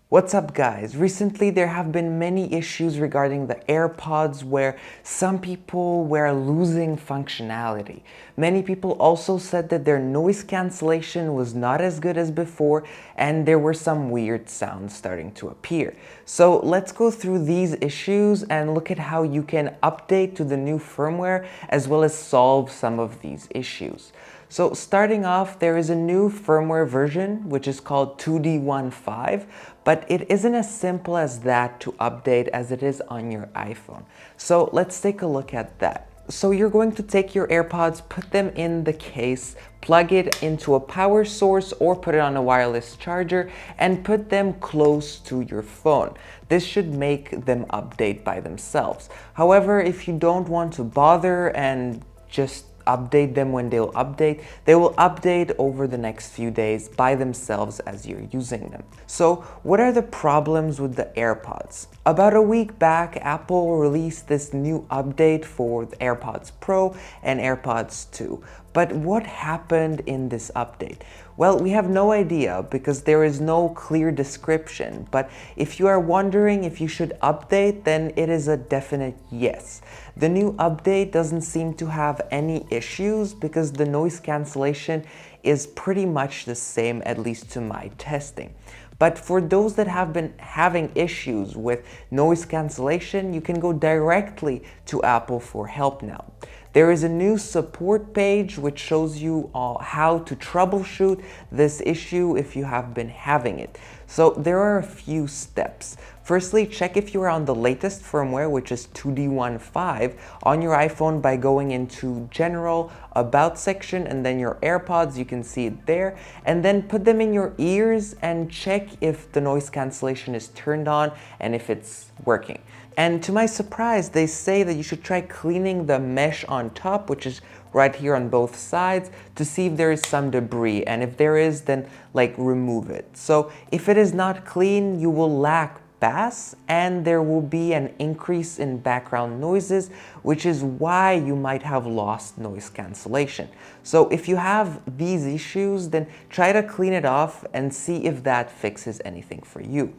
What's up guys? Recently there have been many issues regarding the AirPods where some people were losing functionality. Many people also said that their noise cancellation was not as good as before and there were some weird sounds starting to appear. So let's go through these issues and look at how you can update to the new firmware as well as solve some of these issues. So starting off, there is a new firmware version which is called 2D15, but it isn't as simple as that to update as it is on your iPhone. So let's take a look at that. So you're going to take your AirPods, put them in the case, plug it into a power source or put it on a wireless charger and put them close to your phone. This should make them update by themselves. However, if you don't want to bother and just update them when they will update over the next few days by themselves as you're using them. So what are the problems with the AirPods? About a week back, Apple released this new update for the AirPods Pro and AirPods 2. But what happened in this update? Well, we have no idea because there is no clear description, but if you are wondering if you should update, then it is a definite yes. The new update doesn't seem to have any issues because the noise cancellation is pretty much the same, at least to my testing. But for those that have been having issues with noise cancellation, you can go directly to Apple for help now. There is a new support page which shows you how to troubleshoot this issue if you have been having it. So there are a few steps. Firstly, check if you are on the latest firmware, which is 2D15, on your iPhone by going into General, About section, and then your AirPods, you can see it there, and then put them in your ears and check if the noise cancellation is turned on and if it's working. And to my surprise, they say that you should try cleaning the mesh on top, which is right here on both sides, to see if there is some debris, and if there is, then remove it. So if it is not clean, you will lack bass and there will be an increase in background noises, which is why you might have lost noise cancellation. So if you have these issues, then try to clean it off and see if that fixes anything for you.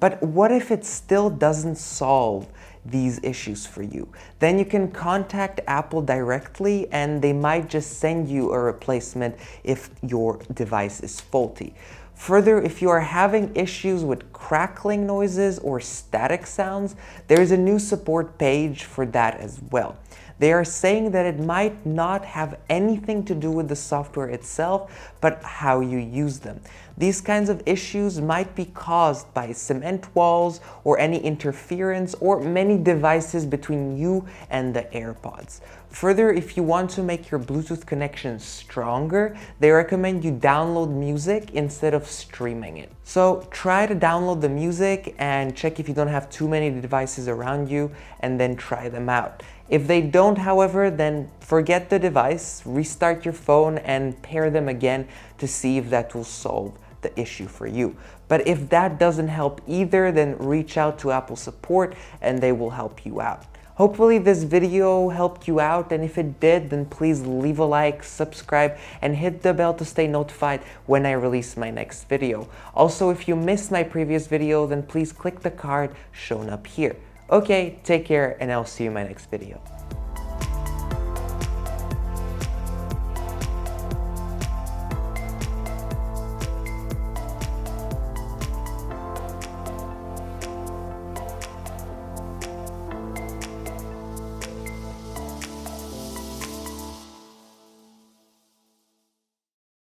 But what if it still doesn't solve these issues for you? Then you can contact Apple directly and they might just send you a replacement if your device is faulty. Further, if you are having issues with crackling noises or static sounds, there is a new support page for that as well. They are saying that it might not have anything to do with the software itself, but how you use them. These kinds of issues might be caused by cement walls or any interference or many devices between you and the AirPods. Further, if you want to make your Bluetooth connection stronger, they recommend you download music instead of streaming it. So try to download the music and check if you don't have too many devices around you and then try them out. If they don't, however, then forget the device, restart your phone and pair them again to see if that will solve the issue for you. But if that doesn't help either, then reach out to Apple support and they will help you out. Hopefully this video helped you out, and if it did, then please leave a like, subscribe, and hit the bell to stay notified when I release my next video. Also, if you missed my previous video, then please click the card shown up here. Okay, take care, and I'll see you in my next video.